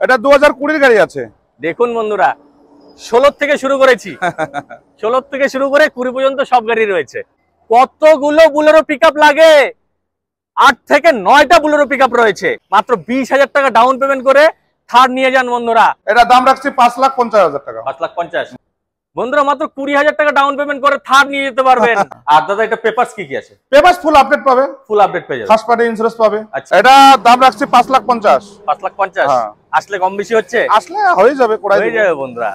এটা 2020 গাড়ি আছে। দেখুন বন্ধুরা, 16 থেকে শুরু করেছি 16 থেকে শুরু করে 20 পর্যন্ত সব গাড়ি রয়েছে। কতগুলো বুলেরো পিকআপ লাগে? 8 থেকে 9টা বুলেরো পিকআপ রয়েছে। মাত্র 20,000 টাকা ডাউন পেমেন্ট করে থার নিয়ে যান বন্ধুরা। এটা দাম রাখছি 5,50,000 টাকা। 5,50,000 বন্ধুরা, মাত্র 20,000 টাকা ডাউন পেমেন্ট করে থার নিয়ে যেতে পারবেন। আর দাদা, এটা পেপারস কি কি আছে? পেপারস ফুল আপডেট পাবে, ফুল আপডেট পেয়ে যাবে, ফার্স্ট পার্টি ইন্স্যুরেন্স পাবে। আচ্ছা, এটা দাম রাখছি 5,50,000। 5,50,000 আসলে কম বেশি হচ্ছে? আসলে হয়ে যাবে, হয়ে যাবে বন্ধুরা।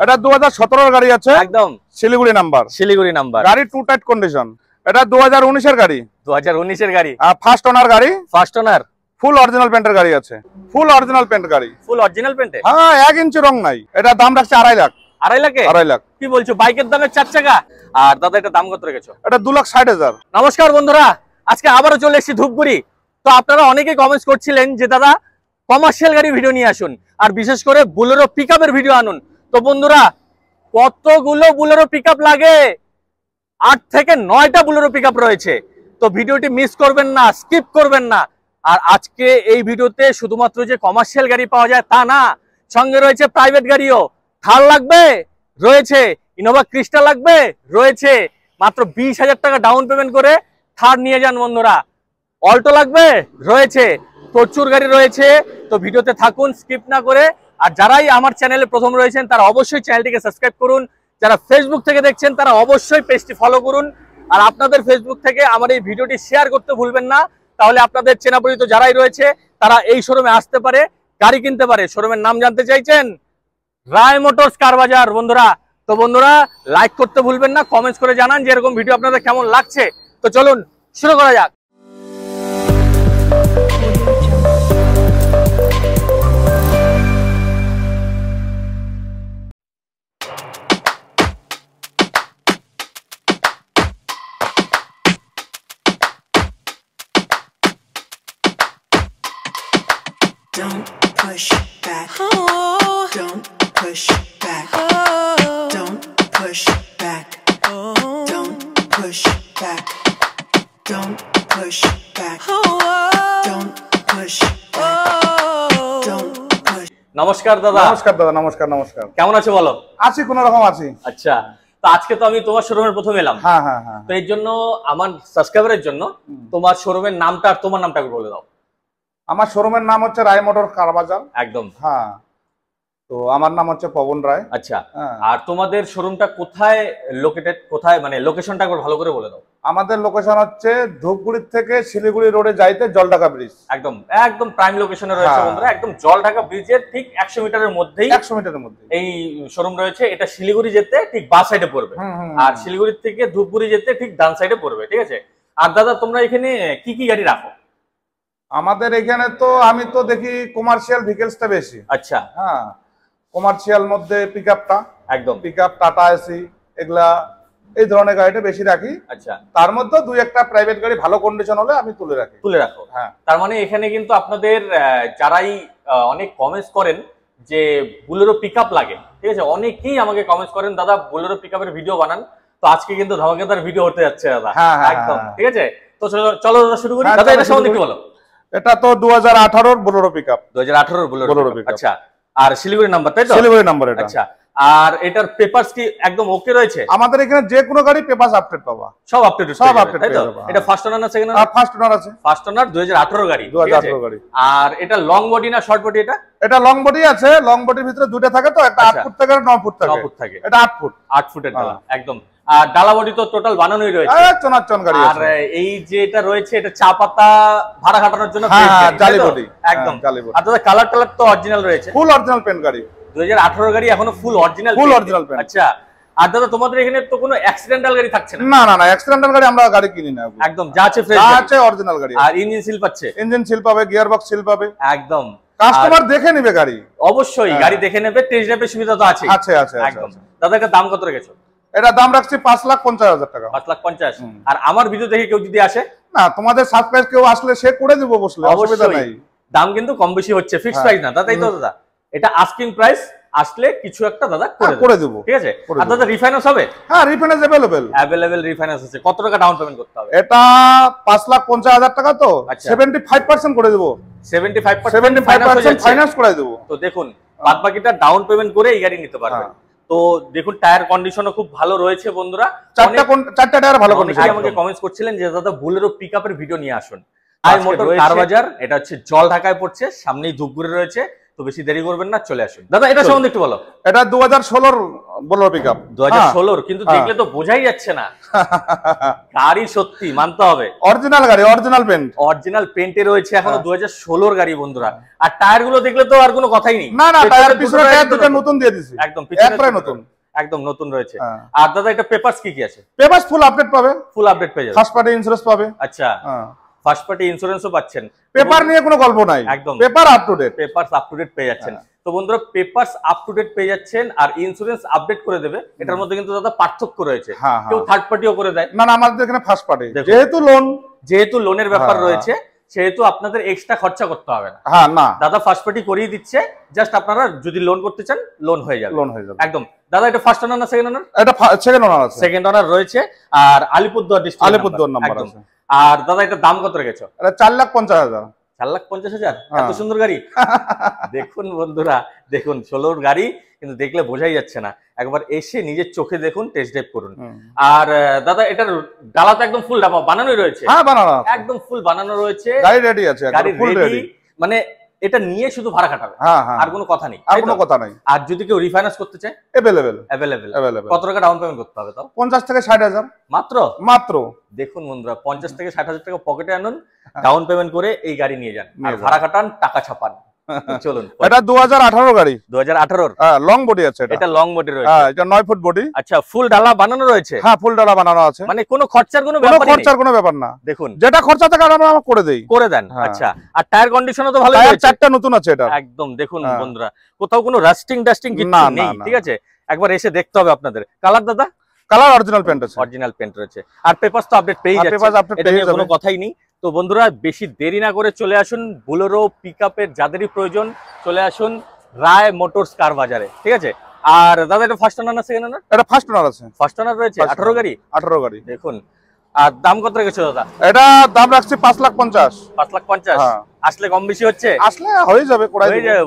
এটা 2017 এর গাড়ি আছে, একদম শিলিগুড়ি নাম্বার। শিলিগুড়ি নাম্বার, গাড়ি টু টাইট কন্ডিশন। এটা 2019 এর গাড়ি। 2019 এর গাড়ি, ফার্স্ট ওনার গাড়ি। ফার্স্ট ওনার, ফুল অরিজিনাল পেন্টের গাড়ি আছে, ফুল অরিজিনাল পেন্ট গাড়ি, ফুল অরিজিনাল পেন্টে। হ্যাঁ, 1 ইঞ্চি রং নাই। এটা দাম রাখছে 2.5 লাখ। 2.5 লাখে? 2.5 লাখ। কি বলছো, বাইকের দামে 4 চাকা? আর দাদা, এটা দাম কত রেখেছো? এটা 2,60,000। নমস্কার বন্ধুরা, আজকে আবারও চলে এসেছি ধূপগুড়ি। তো আপনারা অনেকেই কমেন্টস করছিলেন যে দাদা কমার্শিয়াল গাড়ি ভিডিও নিয়ে আসুন, আর বিশেষ করে বুলেরো পিকআপের ভিডিও আনুন। তো বন্ধুরা, কতগুলো বুলেরো পিকআপ লাগে? 8 থেকে 9টা বুলেরো পিকআপ রয়েছে। তো ভিডিওটি মিস করবেন না, স্কিপ করবেন না। আর আজকে এই ভিডিওতে শুধুমাত্র যে কমার্শিয়াল গাড়ি পাওয়া যায় তা না, সঙ্গে রয়েছে প্রাইভেট গাড়িও। থার লাগবে? রয়েছে। ইনোভা ক্রিস্টা লাগবে? রয়েছে। মাত্র 20,000 টাকা ডাউন পেমেন্ট করে থার নিয়ে যান বন্ধুরা। অল্টো লাগবে? রয়েছে। প্রচুর গাড়ি রয়েছে। তো ভিডিওতে থাকুন, স্কিপ না করে। আর যারাই আমার চ্যানেলে প্রথম রয়েছেন তারা অবশ্যই চ্যানেলটিকে সাবস্ক্রাইব করুন। যারা ফেসবুক থেকে দেখছেন তারা অবশ্যই পেজটি ফলো করুন। আর আপনাদের ফেসবুক থেকে আমার এই ভিডিওটি শেয়ার করতে ভুলবেন না, তাহলে আপনাদের চেনা পরিচিত যারাই রয়েছে তারা এই শোরুমে আসতে পারে, গাড়ি কিনতে পারে। শোরুমের নাম জানতে চাইছেন? রায় মোটরস কার বাজার বন্ধুরা। তো বন্ধুরা, লাইক করতে ভুলবেন না, কমেন্টস করে জানান যে এরকম ভিডিও আপনাদের কেমন লাগছে। তো চলুন শুরু করা যাক। Don't push back. Oh. Don't push back. Oh. Don't push back. Oh. Don't push back. Don't push back. Oh. Don't push back. Oh. Don't push. নমস্কার দাদা। নমস্কার দাদা। নমস্কার। নমস্কার। কেমন আছো বলো? আছি, কোন রকম আছি। আচ্ছা, তো আজকে তো আমি তোমার শোরুমের প্রথম এলাম। হ্যাঁ হ্যাঁ হ্যাঁ। তো এর জন্য আমার সাবস্ক্রাইবারের জন্য তোমার শোরুমের নামটা আর তোমার নামটা বলে দাও। আমার শোরুমের নাম হচ্ছে রায় মোটর কার বাজার। একদম। হ্যাঁ, তো আমার নাম হচ্ছে পবন রায়। আচ্ছা, আর তোমাদের শোরুমটা কোথায় লোকেটেড? কোথায়, মানে লোকেশনটা একবার ভালো করে বলে দাও। আমাদের লোকেশন হচ্ছে ধূপগুড়ি থেকে শিলিগুড়ি রোডে যাইতে জলঢাকা ব্রিজ। একদম একদম প্রাইম লোকেশনে রয়েছে বন্ধুরা। একদম জলঢাকা ব্রিজের ঠিক 100 মিটারের মধ্যেই, 100 মিটারের মধ্যে এই শোরুম রয়েছে। এটা শিলিগুড়ি যেতে ঠিক বাঁ সাইডে পড়বে, আর শিলিগুড়ি থেকে ধূপগুড়ি যেতে ঠিক ডান সাইডে পড়বে। ঠিক আছে। আর দাদা, তোমরা এখানে কি কি গাড়ি রাখো? আমাদের এখানে তো আমি তো দেখি কমার্শিয়াল ভেহিকলসটা বেশি। আচ্ছা। হ্যাঁ, কমার্শিয়াল মধ্যে পিকআপটা, একদম পিকআপ, টাটা এসি, এগুলা এই ধরনের গাড়িটা বেশি রাখি। আচ্ছা, তার মধ্যে দুই একটা প্রাইভেট গাড়ি ভালো কন্ডিশন হলে আমি তুলে রাখো। হ্যাঁ, তার মানে এখানে কিন্তু আপনাদের যারাই অনেক কমেন্টস করেন যে বুলেরো পিকআপ লাগে, ঠিক আছে, অনেকেই আমাকে কমেন্টস করেন দাদা বুলেরো পিকআপের ভিডিও বানান। তো আজকে কিন্তু ধামাকেদার ভিডিও হতে যাচ্ছে দাদা। একদম ঠিক আছে। তো চলো দাদা শুরু করি। দাদা, এটা সম্বন্ধে কি বলো? এটা তো 2018 বুলেরো পিকআপ। 2018 Bolero pickup. আচ্ছা, আর শিলিগুড়ি নাম্বার, তাই তো? শিলিগুড়ি নাম্বার এটা। আচ্ছা, আর এটার পেপারস কি একদম ওকে রয়েছে? আমাদের এখানে যে কোনো গাড়ি পেপারস আপডেট পাবা, সব আপডেট, তাই তো? এটা ফার্স্ট ওনার না সেকেন্ড ওনার? ফার্স্ট ওনার আছে। ফার্স্ট ওনার 2018 গাড়ি। 2018 গাড়ি। আর এটা লং বডি না শর্ট বডি? এটা লং বডি আছে। লং বডির ভিতরে দুটো থাকে, তো একটা 8 ফুট থাকে আর 9 ফুট থাকে। 9 ফুট থাকে। এটা 8 ফুট। 8 ফুটের ডালা। একদম। আর ডালা বডি তো টোটাল বানানোই রয়েছে। চনাচন গাড়ি আছে। আর এই যে এটা রয়েছে, এটা চা পাতা ভাড়া খাটানোর জন্য জালি বডি। একদম। আর দাদা, কালার তো অরিজিনাল রয়েছে? ফুল অরিজিনাল পেন্ট গাড়ি। 2018 গাড়ি, এখনো ফুল অরিজিনাল পেন্ট। আচ্ছা, আর দাদা তোমাদের এখানে তো কোনো অ্যাক্সিডেন্টাল গাড়ি থাকছে না? না না না, অ্যাক্সিডেন্টাল গাড়ি আমরা গাড়ি কিনি না। একদম যা আছে ফ্রেশ, যা আছে অরিজিনাল গাড়ি। আর ইঞ্জিন সিল পাচ্ছে? ইঞ্জিন সিল পাবে, গিয়ার বক্স সিল পাবে। একদম। কাস্টমার দেখে নেবে গাড়ি। অবশ্যই গাড়ি দেখে নেবে, টেস্ট ড্রাইভের সুবিধা তো আছে। আছে। একদম। দাদা, এটা দাম কত রেখেছো? এটা দাম রাখছি 5,50,000 টাকা। 5,50,000। আর আমার ভিডিও দেখে কেউ যদি আসে? না, তোমাদের সাবস্ক্রাইব কেউ আসলে সে করে দিব, বসলে অসুবিধা নাই। দাম কিন্তু কম বেশি হচ্ছে, ফিক্সড প্রাইস না দাদা, তাই তো? দাদা, এটা আস্কিং প্রাইস আসলে কিছু একটা দাদা করে করে দেবো। ঠিক আছে। আর দাদা রিফাইন্যান্স হবে? হ্যাঁ, রিফাইন্যান্স অ্যাভেলেবেল রিফাইন্যান্স আছে। কত টাকা ডাউন পেমেন্ট করতে হবে? এটা 5,50,000 টাকা তো 75% করে দেবো। 75% ফাইন্যান্স করে দেবো। তো দেখুন বাদ বাকিটা ডাউন পেমেন্ট করে এই গাড়ি নিতে পারবেন। তো দেখুন টায়ার কন্ডিশনও খুব ভালো রয়েছে বন্ধুরা। চারটা টায়ার ভালো কন্ডিশন। আমাকে কমেন্টস করছিলেন যে দাদা বুলেরো পিকআপের ভিডিও নিয়ে আসুন। আই মোটর কার বাজার, এটা হচ্ছে জল ঢাকায় পড়ছে, সামনেই ধূপগুড়ি রয়েছে। তো বেশি দেরি করবেন না, চলে আসুন। দাদা এটা সম্বন্ধে একটু বলো। এটা 2016 বোলেরো পিকআপ। 2016 কিন্তু দেখলে তো বোঝাই যাচ্ছে না। গাড়ি সত্যি মানতে হবে অরিজিনাল গাড়ি, অরিজিনাল পেন্টে রয়েছে, এখনো 2016 গাড়ি বন্ধুরা। আর টায়ার গুলো দেখলে তো আর কোনো কথাই নেই। না টায়ার পিছনে টায়ার দুটো নতুন দিয়ে দিছি, একদম পিছনে নতুন, একদম নতুন রয়েছে। আর দাদা এটা পেপারস কি কি আছে? পেপারস ফুল আপডেট পাবে, ফুল আপডেট পেয়ে যাবে। ফার্স্ট পার্টি ইন্স্যুরেন্স পাবে। আচ্ছা, ফার্স্ট পার্টি ইন্স্যুরেন্সও পাচ্ছেন। পেপার নিয়ে কোনো গল্প নাই, একদম paper up to date, papers up to date পেয়ে যাচ্ছেন। তো বন্ধুরা পেপারস আপ টু ডেট পেয়ে যাচ্ছেন আর ইন্স্যুরেন্স আপডেট করে দেবে। এটার মধ্যে কিন্তু দাদা পার্থক্য রয়েছে, কেউ থার্ড পার্টিও করে দেয়। না আমাদের এখানে ফার্স্ট পার্টি, যেহেতু লোনের ব্যাপার রয়েছে সেহেতু আপনাদের এক্সট্রা খরচা করতে হবে না। না দাদা ফার্স্ট পার্টি করিয়ে দিচ্ছে, জাস্ট আপনারা যদি লোন করতে চান লোন হয়ে যাবে, একদম। দাদা এটা ফার্স্ট ওনার না সেকেন্ড ওনার? এটা সেকেন্ড ওনার আছে, সেকেন্ড ওনার রয়েছে। আর আলিপুরদুয়ার ডিস্ট্রিক্ট, আলিপুরদুয়ার নাম্বার আছে। আর দাদা এটা দাম কত রেখেছো? এটা 4,50,000। 4,50,000? এত সুন্দর গাড়ি। দেখুন বন্ধুরা, দেখুন 16 গাড়ি, কিন্তু দেখলে বোঝাই যাচ্ছে না। একবার এসে নিজের চোখে দেখুন, টেস্ট ড্রাইভ করুন। আর দাদা এটার ডালা তো একদম ফুল বানানোই রয়েছে? হ্যাঁ বানানো, একদম ফুল বানানো রয়েছে, গাড়ি রেডি আছে, গাড়ি রেডি। মানে এটা নিয়ে শুধু ভাড়া খাটাবে, আর কোনো কথা নেই, আর কোনো কথা নাই। আর যদি কেউ রিফাইন্যান্স করতে চায় অ্যাভেলেবেল। কত টাকা ডাউন পেমেন্ট করতে হবে তাও? 50 থেকে 60,000 মাত্র। দেখুন বন্ধুরা 50 থেকে 60,000 টাকা পকেটে আনুন, ডাউন পেমেন্ট করে এই গাড়ি নিয়ে যান, আর ভাড়া খাটান, টাকা ছাপান। চলুন। এটা 2018 গাড়ি। 2018? লং বডি আছে এটা লং বডি রয়েছে। এটা 9 ফুট বডি। আচ্ছা, ফুল ডালা বানানো রয়েছে? হ্যাঁ, ফুল ডালা বানানো আছে। মানে কোনো খরচার কোনো ব্যাপার না। দেখুন যেটা খরচা থাকে আমরা করে দেন। আচ্ছা, আর টায়ার কন্ডিশনও তো ভালো আছে, চারটা নতুন আছে এটা, একদম। দেখুন বন্ধুরা কোথাও কোনো রাস্টিং কিছু নেই, ঠিক আছে। একবার এসে দেখতে হবে আপনাদের। কালার দাদা? কালার অরিজিনাল পেন্ট আছে, অরিজিনাল পেন্ট রয়েছে। আর পেপারস তো আপডেট পেয়ে যাচ্ছে, এটা নিয়ে কোনো কথাই নেই। তো বন্ধুরা বেশি দেরি না করে চলে আসুন, বুলেরো পিকআপের যাদেরই প্রয়োজন চলে আসুন রায় মোটরস কার বাজারে, ঠিক আছে। আর দাদা এটা ফার্স্ট ওনার না সেকেন্ড ওনার? এটা ফার্স্ট ওনার আছে। ফার্স্ট ওনার রয়েছে, 18 গাড়ি। 18 গাড়ি। দেখুন। আর দাম কত রেখেছো দাদা? এটা দাম রাখছি 5,50,000। 5,50,000? আসলে কম বেশি হচ্ছে? আসলে হয়ে যাবে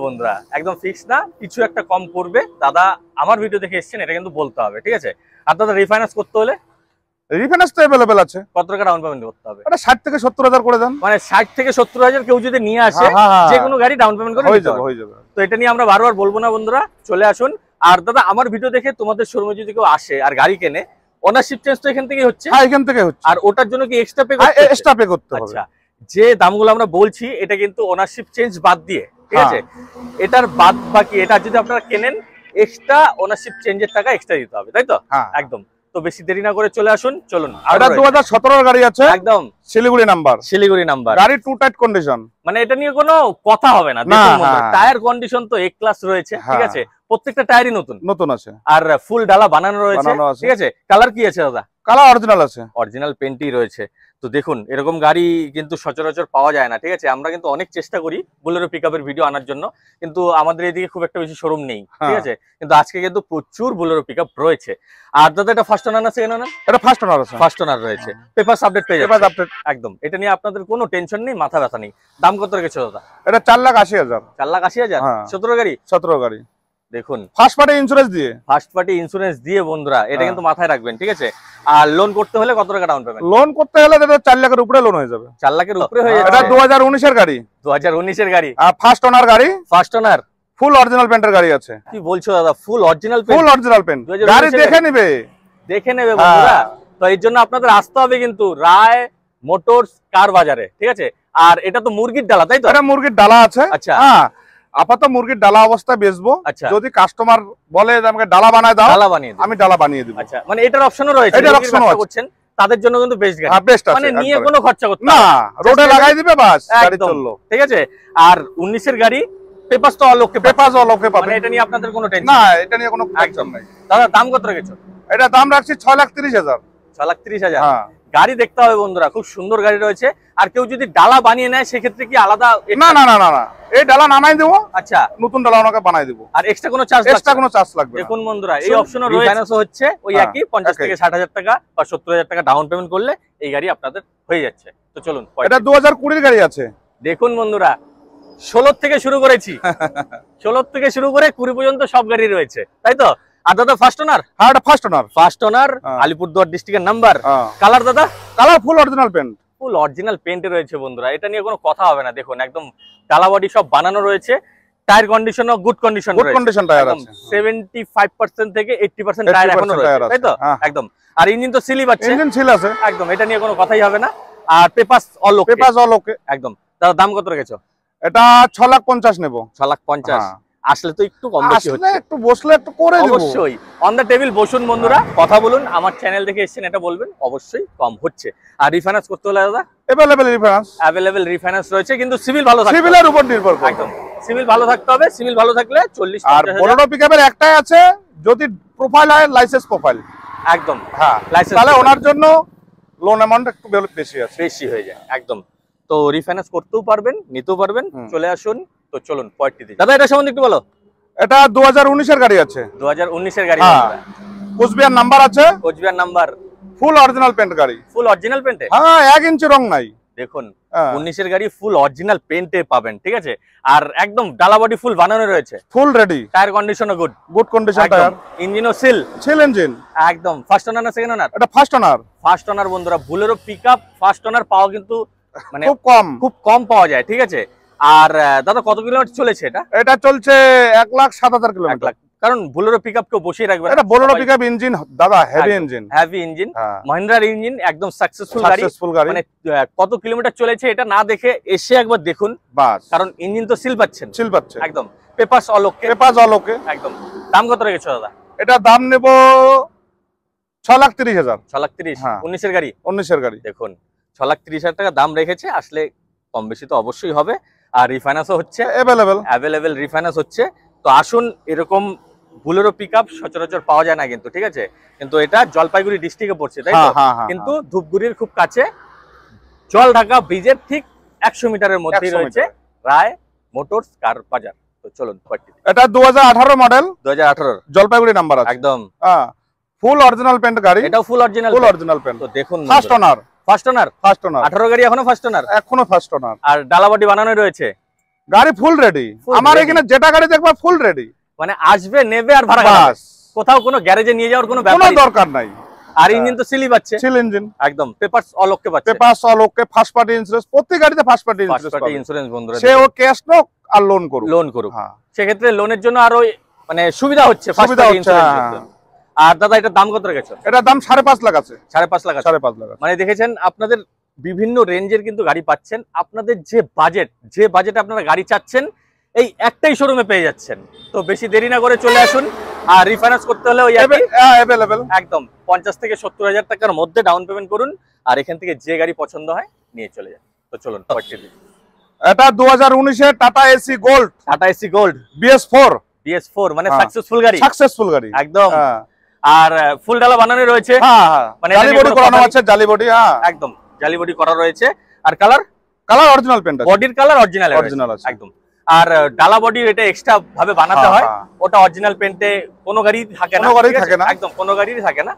বন্ধুরা, একদম ফিক্স না, কিছু একটা কম করবে। দাদা আমার ভিডিও দেখে এসেছেন, এটা কিন্তু বলতে হবে, ঠিক আছে। আর দাদা রিফাইন্যান্স করতে হলে? রিফাইন্যান্স তো अवेलेबल আছে। কত টাকা ডাউন পেমেন্ট করতে হবে? এটা 60 থেকে 70,000 করে দেন। মানে 60 থেকে 70,000 কেউ যদি নিয়ে আসে যে কোনো গাড়ি ডাউন পেমেন্ট করে হয়ে যাবে। তো এটা নিয়ে আমরা বারবার বলবো না বন্ধুরা, চলে আসুন। আর দাদা আমার ভিডিও দেখে তোমাদের শোরুমে যদি কেউ আসে আর গাড়ি কেনে, ওনারশিপ চেঞ্জ তো এখান থেকেই হচ্ছে? হ্যাঁ, এখান থেকে হচ্ছে। আর ওটার জন্য কি এক্সট্রা পে করতে হবে? আচ্ছা, যে দামগুলো আমরা বলছি এটা কিন্তু ওনারশিপ চেঞ্জ বাদ দিয়ে, ঠিক আছে। এটার বাদ বাকি এটা যদি আপনারা কেনেন এক্সট্রা ওনারশিপ চেঞ্জের টাকা এক্সট্রা দিতে হবে, তাই তো? একদম। তো বেশি দেরি না করে চলে আসুন, চলুন। এটা 2017 এর গাড়ি আছে, একদম শিলিগুড়ি নাম্বার, গাড়ি টু টাইট কন্ডিশন। মানে এটা নিয়ে কোনো কথা হবে না। দেখুন টায়ার কন্ডিশন তো এ ক্লাস রয়েছে, ঠিক আছে। প্রত্যেকটা টায়ারই নতুন আছে, আর ফুল ডালা বানানো রয়েছে, ঠিক আছে। কালার কি আছে দাদা? কালার অরিজিনাল আছে, অরিজিনাল পেন্টই রয়েছে। তো দেখুন এরকম গাড়ি কিন্তু সচরাচর পাওয়া যায় না, ঠিক আছে। আমরা কিন্তু অনেক চেষ্টা করি বুলেরো পিকআপের ভিডিও আনার জন্য, কিন্তু আমাদের এদিকে খুব একটা বেশি শোরুম নেই, ঠিক আছে। কিন্তু আজকে কিন্তু প্রচুর বুলেরো পিকআপ রয়েছে। আর দাদা এটা ফার্স্ট ওনার না সেকেন্ড ওনার? এটা ফার্স্ট ওনার আছে। ফার্স্ট ওনার রয়েছে, পেপারস আপডেট পেয়ে যাচ্ছে, একদম। এটা নিয়ে আপনাদের কোনো টেনশন নেই, মাথা ব্যথা নেই। দাম কত রেখেছো দাদা? এটা 4,80,000। 4,80,000? 17 গাড়ি? 17 গাড়ি। দেখুন ফার্স্ট পার্টি ইন্স্যুরেন্স দিয়ে বন্ধুরা, এটা কিন্তু মাথায় রাখবেন, ঠিক আছে। আর লোন করতে হলে কত টাকা ডাউন পেমেন্ট? লোন করতে হলে 4 লাখের উপরে লোন হয়ে যাবে। 4 লাখের উপরে হয়ে যাবে। এটা 2019 এর গাড়ি। 2019 এর গাড়ি, আর ফার্স্ট ওনার গাড়ি। ফার্স্ট ওনার, ফুল অরিজিনাল পেন্টের গাড়ি আছে। কি বলছো দাদা? ফুল অরিজিনাল পেন্ট, গাড়ি দেখে নেবে বন্ধুরা। তো এর জন্য আপনাদের আসতে হবে কিন্তু রায় মোটরস কার বাজারে, ঠিক আছে। আর এটা তো মুরগির ডালা, তাই তো? এটা মুরগির ডালা আছে। আচ্ছা, আপাতত মুরগির ডালা অবস্থায় বেচবো। যদি কাস্টমার বলে যে আমাকে ডালা বানায় দাও, আমি ডালা বানিয়ে দেব। আচ্ছা, মানে এটার অপশনও রয়েছে, এটার অপশনও করছেন তাদের জন্য কিন্তু বেস্ট গাড়ি। মানে নিয়ে কোনো খরচা করতে না, রোডে লাগাই দিবে বাস, গাড়ি চললো, ঠিক আছে। আর 19 এর গাড়ি, পেপারস তো অলোকে পাবে। মানে এটা নিয়ে আপনাদের কোনো টেনশন না, এটা নিয়ে কোনো টেনশন নাই। দাদা দাম কত রেখেছো? এটা দাম রাখছি 6,30,000। 6,30,000? গাড়ি দেখতে হবে বন্ধুরা, খুব সুন্দর গাড়ি রয়েছে। আর কেউ যদি ডালা বানিয়ে নেয় সেক্ষেত্রে কি আলাদা? না না না না না, এই ডালা নামাই দেবো, আচ্ছা নতুন ডালা ওনাকে বানাই দেবো, আর এক্সট্রা কোনো চার্জ লাগবে না। দেখুন বন্ধুরা, এই অপশনও রয়েছে, হচ্ছে ওই একই 50 থেকে 60,000 টাকা বা 70,000 টাকা ডাউন পেমেন্ট করলে এই গাড়ি আপনাদের হয়ে যাচ্ছে। তো চলুন, এটা 2020 এর গাড়ি আছে। দেখুন বন্ধুরা, 16 থেকে শুরু করেছি, 16 থেকে শুরু করে 20 পর্যন্ত সব গাড়ি রয়েছে, তাই তো? আর দাদা ফার্স্ট ওনার? হ্যাঁ, এটা ফার্স্ট ওনার, আলিপুরদুয়ার ডিস্ট্রিক্টের নাম্বার। কালার দাদা? Colour full original paint, full original পেন্টে রয়েছে বন্ধুরা, এটা নিয়ে কোনো কথা হবে না। দেখুন একদম ডালা বডি সব বানানো রয়েছে, টায়ার কন্ডিশনও গুড কন্ডিশন রয়েছে, গুড কন্ডিশন টায়ার আছে, 75% থেকে 80% টায়ার এখনো রয়েছে, তাই তো? একদম। আর ইঞ্জিন তো সিলি পাচ্ছে, ইঞ্জিন সিল আছে একদম, এটা নিয়ে কোনো কথাই হবে না। আর পেপারস অল ওকে, একদম। দাদা দাম কত রেখেছো? এটা 6,50,000 নেব। 6,50,000 আসলে তো একটু কম বেশি হচ্ছে, একটু বসলে একটু করে দেব। অবশ্যই অন দা টেবিল বসুন বন্ধুরা, কথা বলুন, আমার চ্যানেল দেখে এসেছেন এটা বলবেন, অবশ্যই কম হচ্ছে। আর রিফাইন্যান্স করতে হলে দাদা অ্যাভেলেবল রিফাইন্যান্স রয়েছে, কিন্তু সিভিল ভালো থাকতে হবে, সিভিলের উপর নির্ভর করে, একদম সিভিল ভালো থাকতে হবে। সিভিল ভালো থাকলে 40। আর বোলেরো পিকআপের একটাই আছে, যদি প্রোফাইল হয় লাইসেন্স প্রোফাইল, একদম, হ্যাঁ লাইসেন্স, তাহলে ওনার জন্য লোন অ্যামাউন্ট একটু বেশি হয়ে যায়, একদম। তো রিফাইন্যান্স করতেও পারবেন, নিতেও পারবেন, চলে আসুন। তো চলুন পয়েন্টটি দিই। দাদা এটা সম্বন্ধে একটু বলো। এটা 2019 এর গাড়ি আছে, 2019 এর গাড়ি, কোচবিহার নাম্বার আছে, Cooch Behar number, full original paint গাড়ি, ফুল অরিজিনাল পেন্টে, হ্যাঁ 1 ইঞ্চি রং নাই। দেখুন 19 এর গাড়ি ফুল অরিজিনাল পেন্টে পাবেন, ঠিক আছে? আর একদম ডালা বডি ফুল বানানো রয়েছে, ফুল রেডি, টায়ার কন্ডিশনও গুড কন্ডিশন টায়ার, ইঞ্জিনও সিল ইঞ্জিন, একদম। ফার্স্ট ওনার না সেকেন্ড ওনার? এটা ফার্স্ট ওনার বন্ধুরা, বুলেরো পিকআপ ফার্স্ট ওনার পাওয়া কিন্তু মানে খুব কম পাওয়া যায়, ঠিক আছে? আর দাদা কত কিলোমিটার চলেছে এটা? এটা চলছে 1,07,000 কিলোমিটার। কারণ বুলেরো পিকআপ কেউ বসিয়ে রাখবে না, এটা বোলেরো পিকআপ ইঞ্জিন দাদা, হেভি ইঞ্জিন, মহিন্দ্রার ইঞ্জিন, একদম সাকসেসফুল গাড়ি। মানে কত কিলোমিটার চলেছে এটা না দেখে এসে একবার দেখুন বাস, কারণ ইঞ্জিন তো সিল পাচ্ছে, একদম। পেপারস অল ওকে, একদম। দাম কত রেখেছো দাদা? এটা দাম নেব 6,30,000। 6,30,000, 19 এর গাড়ি, 19 এর গাড়ি। দেখুন 6,30,000 টাকা দাম রেখেছে, আসলে কম বেশি তো অবশ্যই হবে। আর রিফাইন্যান্সও হচ্ছে, অ্যাভেলেবেল রিফাইন্যান্স হচ্ছে। তো আসুন, এরকম বুলেরো পিকআপ সচরাচর পাওয়া যায় না কিন্তু, ঠিক আছে? কিন্তু এটা জলপাইগুড়ি ডিস্ট্রিক্টে পড়ছে, তাই তো? কিন্তু ধূপগুড়ির খুব কাছে, জলঢাকা ব্রিজের ঠিক 100 মিটারের মধ্যেই রয়েছে রায় মোটরস কার বাজার। তো চলুন, এটা 2018 মডেল, 2018 জলপাইগুড়ি নাম্বার আছে, একদম ফুল অরিজিনাল পেন্ট গাড়ি, এটাও ফুল অরিজিনাল পেন্ট। তো দেখুন ফার্স্ট ওনার 18 গাড়ি, এখনো ফার্স্ট ওনার, আর ডালা বডি বানানো রয়েছে, গাড়ি ফুল রেডি। আমার এখানে যেটা গাড়ি দেখবা ফুল রেডি, মানে আসবে নেবে আর ভাড়া গাড়ি, কোথাও কোনো গ্যারেজে নিয়ে যাওয়ার কোনো দরকার নাই। আর ইঞ্জিন তো সিলি পাচ্ছে, সিল ইঞ্জিন, একদম। পেপারস অল ওকে পাচ্ছে, ফার্স্ট পার্টি ইন্স্যুরেন্স, প্রত্যেক গাড়িতে ফার্স্ট পার্টি ইন্স্যুরেন্স বন্ধুরা, সে ও ক্যাশ নোক আর লোন করুক, সেক্ষেত্রে লোনের জন্য আরো মানে সুবিধা হচ্ছে, আর দাদা এটার দাম কত রেখেছো? এটার দাম 5.5 লাখ আছে, 5.5 লাখ। মানে দেখেছেন, আপনাদের বিভিন্ন রেঞ্জের কিন্তু গাড়ি পাচ্ছেন, আপনাদের যে বাজেট আপনারা গাড়ি চাচ্ছেন এই একটাই শোরুমে পেয়ে যাচ্ছেন। তো বেশি দেরি না করে চলে আসুন। আর রিফাইন্যান্স করতে হলে ওই একদম 50 থেকে 70,000 টাকার মধ্যে ডাউন পেমেন্ট করুন, আর এখান থেকে যে গাড়ি পছন্দ হয় নিয়ে চলে যান। তো চলুন, এটা 2019 এর টাটা এসি গোল্ড BS4 মানে সাকসেসফুল গাড়ি, একদম। আর ফুল ডালা বানানো রয়েছে, মানে জালি বডি করানো আছে, একদম জালি বডি করা রয়েছে। আর কালার অরিজিনাল পেন্ট আছে, বডির কালার অরিজিনাল আছে, একদম। আর ডালা বডি এটা এক্সট্রা ভাবে বানাতে হয়, ওটা অরিজিনাল পেন্টে কোনো গাড়ি থাকে না, একদম কোনো গাড়ি থাকে না।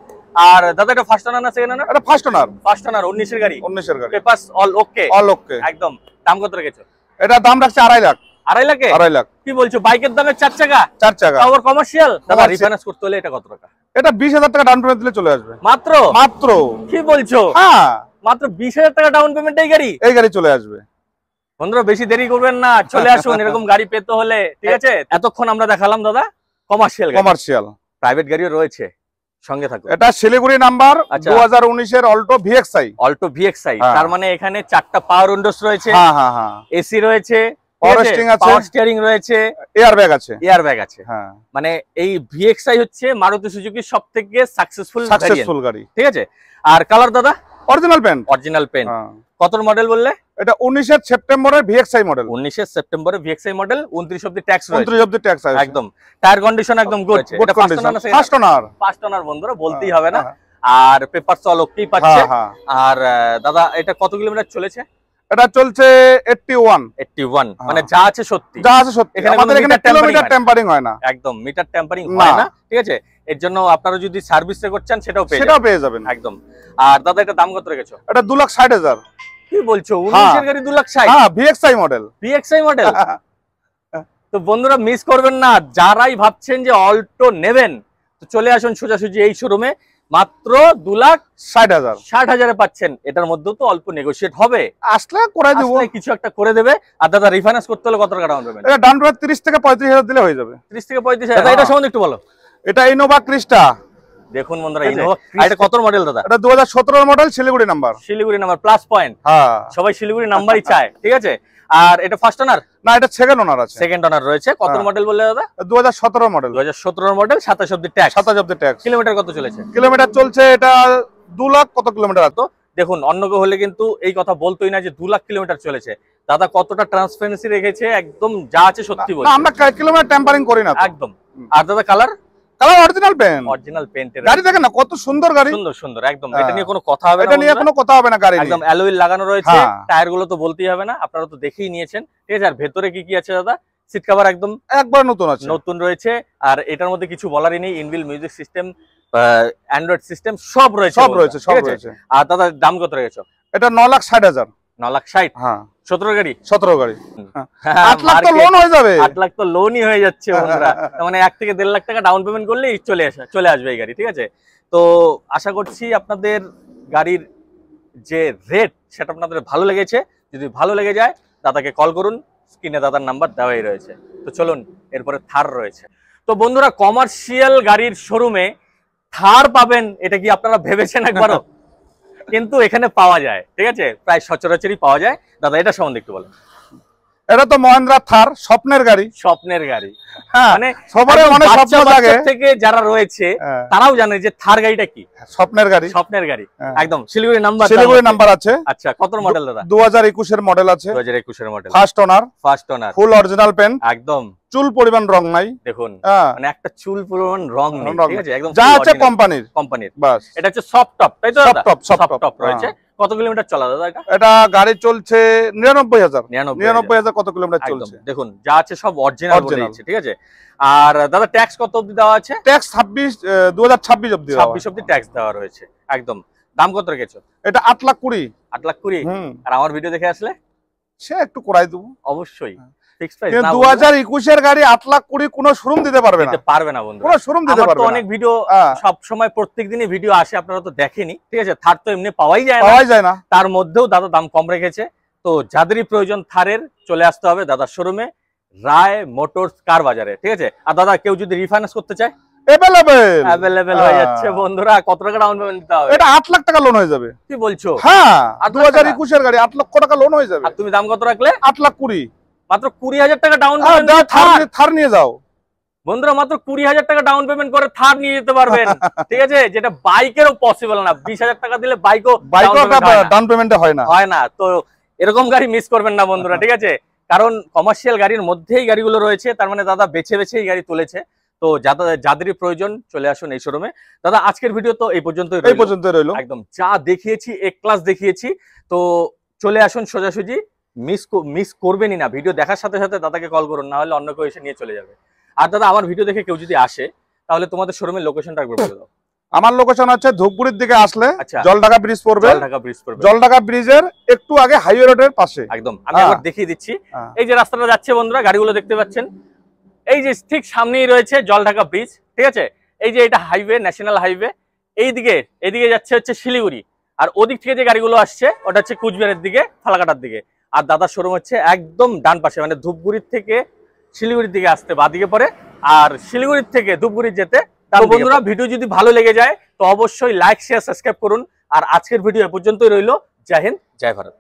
আর দাদা এটা ফার্স্ট ওনার না সেকেন্ড ওনার? এটা ফার্স্ট ওনার, 19 এর গাড়ি, পেপারস অল ওকে, একদম। দাম কত রেখেছো? এটা দাম রাখছে 2.5 লাখ। 2.5 লাখ? কি বলছো, বাইকের দামে 4 চাকা, আবার কমার্শিয়াল। দাদা রিফাইন্যান্স করতে হলে এটা কত টাকা? এটা 20,000 টাকা ডাউন পেমেন্ট দিলে চলে আসবে, মাত্র। কি বলছো? হ্যাঁ, মাত্র 20,000 টাকা ডাউন পেমেন্ট এই গাড়ি চলে আসবে। বন্ধুরা বেশি দেরি করবেন না, চলে আসুন এরকম গাড়ি পেতে হলে, ঠিক আছে? এতক্ষণ আমরা দেখালাম দাদা কমার্শিয়াল, প্রাইভেট গাড়িও রয়েছে, সঙ্গে থাকুন। এটা শিলিগুড়ি নাম্বার, 2019 এর অল্টো ভিএক্সআই। তার মানে এখানে 4টা পাওয়ার উইন্ডোজ রয়েছে, এসি রয়েছে, পাওয়ার স্টিয়ারিং রয়েছে, এয়ারব্যাগ আছে। মানে এই ভিএক্সআই হচ্ছে মারুতি সুজুকির সবথেকে সাকসেসফুল গাড়ি, ঠিক আছে? আর কালার দাদা অরিজিনাল পেন্ট। কত মডেল বললে? এটা 19 এর সেপ্টেম্বরের ভিএক্সআই মডেল, 19 এর সেপ্টেম্বরে ভিএক্সআই মডেল, 29 অবধি ট্যাক্স রয়েছে, 29 অবধি ট্যাক্স আছে, একদম। টায়ার কন্ডিশন একদম গুড, ফার্স্ট ওনার বন্ধুরা বলতেই হবে না। আর পেপার তো লোককেই পাচ্ছে। আর দাদা এটা কত কিলোমিটার চলেছে? এটা চলছে 81 মানে যা আছে সত্যি, আমাদের এখানে কিলোমিটার টেম্পারিং হয় না, একদম মিটার টেম্পারিং হয় না, ঠিক আছে। এর জন্য আপনারা যদি সার্ভিস করছেন সেটাও পেয়ে যাবেন একদম। আর দাদা এটা দাম কত রেখেছো? এটা 2,60,000। কি বলছো, 19 এর গাড়ি 2,60,000? হ্যাঁ, ভিএক্সআই মডেল। তো বন্ধুরা মিস করবেন না, যারাই ভাবছেন যে অল্টো নেবেন তো চলে আসুন সোজাসুজি এই শোরুমে, মাত্র 2,60,000 পাচ্ছেন। এটার মধ্যেও তো অল্প নেগোশিয়েট হবে, আসলে করে দেব, কিছু একটা করে দেবে। আর দাদা রিফাইন্যান্স করতে হলে কত টাকা ডাউন পেমেন্ট? এটা ডাউন পেমেন্ট 30 থেকে 35,000 দিলে হয়ে যাবে। 30 থেকে 35,000। দাদা এটা সম্বন্ধে একটু বলো। এটা ইনোভা ক্রিস্টা। দেখুন বন্ধুরা, ইনোভা এটা কত মডেল দাদা? এটা 2017 model, Siliguri number plus point. হ্যাঁ, সবাই শিলিগুড়ি নাম্বারই চায়, ঠিক আছে। আর এটা ফার্স্ট ওনার না, এটা সেকেন্ড ওনার আছে। সেকেন্ড ওনার রয়েছে। কত মডেল বললে দাদা? 2017 মডেল। 2017 মডেল, 27 অবধি ট্যাক্স। 27 অবধি ট্যাক্স। কিলোমিটার কত চলেছে? কিলোমিটার চলছে এটা 2 লাখ কত কিলোমিটার আছে। দেখুন অন্য কেউ হলে কিন্তু এই কথা বলতোই না যে 2 লাখ কিলোমিটার চলেছে। দাদা কতটা ট্রান্সপারেন্সি রেখেছে, একদম যা আছে সত্যি বলছে। আমরা কিলোমিটার টেম্পারিং করি না একদম। আর দাদা কালার অরিজিনাল পেইন্ট। গাড়ি দেখেন না কত সুন্দর গাড়ি, সুন্দর একদম। এটা নিয়ে কোনো কথা হবে না, এটা নিয়ে কোনো কথা হবে না। গাড়ি একদম অ্যালয় লাগানো রয়েছে, টায়ার গুলো তো বলতেই হবে না, আপনারা তো দেখেই নিয়েছেন, ঠিক আছে। আর ভেতরে কি আছে দাদা? সিট কভার একদম একবার নতুন রয়েছে। আর এটার মধ্যে কিছু বলারই নেই, inbuilt music system, Android system সব রয়েছে। আর দাদা দাম কত রেখেছো? এটা 9,60,000। 9,60,000? হ্যাঁ। 17 গাড়ি 8 লাখ তো লোন হয়ে যাবে। 8 লাখ তো লোনই হয়ে যাচ্ছে বন্ধুরা। মানে 1 থেকে 1.5 লাখ টাকা ডাউন পেমেন্ট করলেই চলে আসবে এই গাড়ি, ঠিক আছে। তো আশা করছি আপনাদের গাড়ির যে রেট সেটা আপনাদের ভালো লেগেছে। যদি ভালো লেগে যায় দাদাকে কল করুন, স্ক্রিনে দাদার নাম্বার দেওয়াই রয়েছে। তো চলুন, এরপরে থার রয়েছে। তো বন্ধুরা কমার্শিয়াল গাড়ির শোরুমে থার পাবেন, এটা কি আপনারা ভেবেছেন একবারও? কিন্তু এখানে পাওয়া যায়, ঠিক আছে, প্রায় সচরাচরই পাওয়া যায়। দাদা এটা সম্বন্ধে একটু বলেন। এটা তো মহিন্দ্রা থার, স্বপ্নের গাড়ি। মানে সবার মনে স্বপ্ন জাগে থেকে যারা রয়েছে তারাও জানে যে থার গাড়িটা কি স্বপ্নের গাড়ি। একদম শিলিগুড়ি নাম্বার আছে। আচ্ছা, কত মডেল দাদা? 2021 এর মডেল আছে। 2021 এর মডেল, ফার্স্ট ওনার, ফুল অরিজিনাল পেইন্ট, একদম চুল পরিমাণ রং নাই। দেখুন মানে একটা চুল পরিমাণ রং নেই, ঠিক আছে, একদম যা আছে কোম্পানির বাস। এটা হচ্ছে সফট টপ, তাই তো দাদা? সফট টপ রয়েছে। কত কিলোমিটার চলা দাদা এটা? গাড়ি চলছে 99,000 কত কিলোমিটার চলছে। দেখুন যা আছে সব অরিজিনাল বলেছে, ঠিক আছে। আর দাদা ট্যাক্স কত অবধি দেওয়া আছে? ট্যাক্স 2026 অবধি 26 অবধি ট্যাক্স দেওয়া রয়েছে একদম। দাম কত রেখেছো? এটা 8,20,000। 8,20,000। আর আমার ভিডিও দেখে আসলে সে একটু করাই দেবো অবশ্যই। ফিক্সড প্রাইস না। 2021 এর গাড়ি 8,20,000 কোনো শোরুম দিতে পারবে না বন্ধু, কোনো শোরুম দিতে পারবে না। অনেক ভিডিও সব সময় প্রত্যেকদিনই ভিডিও আসে, আপনারা তো দেখেনি, ঠিক আছে। থার তো এমনি পাওয়াই যায় না, তার মধ্যেও দাদা দাম কম রেখেছে। তো যাদেরই প্রয়োজন থারের, চলে আসতে হবে দাদার শোরুমে, রায় মোটরস কার বাজারে, ঠিক আছে। আর দাদা কেউ যদি রিফাইন্যান্স করতে চায় অ্যাভেলেবেল হয়ে যাচ্ছে বন্ধুরা। কত টাকা ডাউন পেমেন্ট দিতে হবে? এটা 8 লাখ টাকা লোন হয়ে যাবে। কি বলছো? হ্যাঁ, 2021 এর গাড়ি 8 লক্ষ টাকা লোন হয়ে যাবে। আর তুমি দাম কত রাখলে? 8,20,000। মাত্র 20,000 টাকা ডাউন পেমেন্ট থার নিয়ে যাও বন্ধুরা। মাত্র 20,000 টাকা ডাউন পেমেন্ট করে থার নিয়ে যেতে পারবেন, ঠিক আছে, যেটা বাইকেরও পসিবল না। 20,000 টাকা দিলে বাইকও ডাউন পেমেন্টে হয় না। তো এরকম গাড়ি মিস করবেন না বন্ধুরা, ঠিক আছে। কারণ কমার্শিয়াল গাড়ির মধ্যেই গাড়িগুলো রয়েছে, তার মানে দাদা বেছে বেছে এই গাড়ি তুলেছে। তো যাদেরই প্রয়োজন চলে আসুন এই শোরুমে। দাদা আজকের ভিডিও তো এই পর্যন্তই রইলো একদম। যা দেখিয়েছি এ ক্লাস দেখিয়েছি। তো চলে আসুন সোজাসুজি, মিস করবেনই না। ভিডিও দেখার সাথে সাথে দাদাকে কল করুন, না হলে অন্য কেউ এসে নিয়ে চলে যাবে। আর দাদা আমার ভিডিও দেখে কেউ যদি আসে তাহলে তোমাদের শোরুমের লোকেশনটা একবার বলে দাও। আমার লোকেশন হচ্ছে ধূপগুড়ির দিকে আসলে জলঢাকা ব্রিজ পড়বে। জলঢাকা ব্রিজের একটু আগে হাইওয়ে রোডের পাশে একদম। আমি একবার দেখিয়ে দিচ্ছি। এই যে রাস্তাটা যাচ্ছে বন্ধুরা, গাড়িগুলো দেখতে পাচ্ছেন, এই যে ঠিক সামনেই রয়েছে জলঢাকা ব্রিজ, ঠিক আছে। এই যে এটা হাইওয়ে, ন্যাশনাল হাইওয়ে। এইদিকে যাচ্ছে হচ্ছে শিলিগুড়ি, আর ওদিক থেকে যে গাড়িগুলো আসছে ওটা হচ্ছে কুচবিহারের দিকে, ফালাকাটার দিকে। আর দাদার শোরুম হচ্ছে একদম ডান পাশে, মানে ধূপগুড়ির থেকে শিলিগুড়ির দিকে আসতে বাদিকে পড়ে, আর শিলিগুড়ির থেকে ধূপগুড়ি যেতে। বন্ধুরা ভিডিও যদি ভালো লেগে যায় তো অবশ্যই লাইক, শেয়ার, সাবস্ক্রাইব করুন। আর আজকের ভিডিও এ পর্যন্তই রইলো। জয় হিন্দ, জয় ভারত।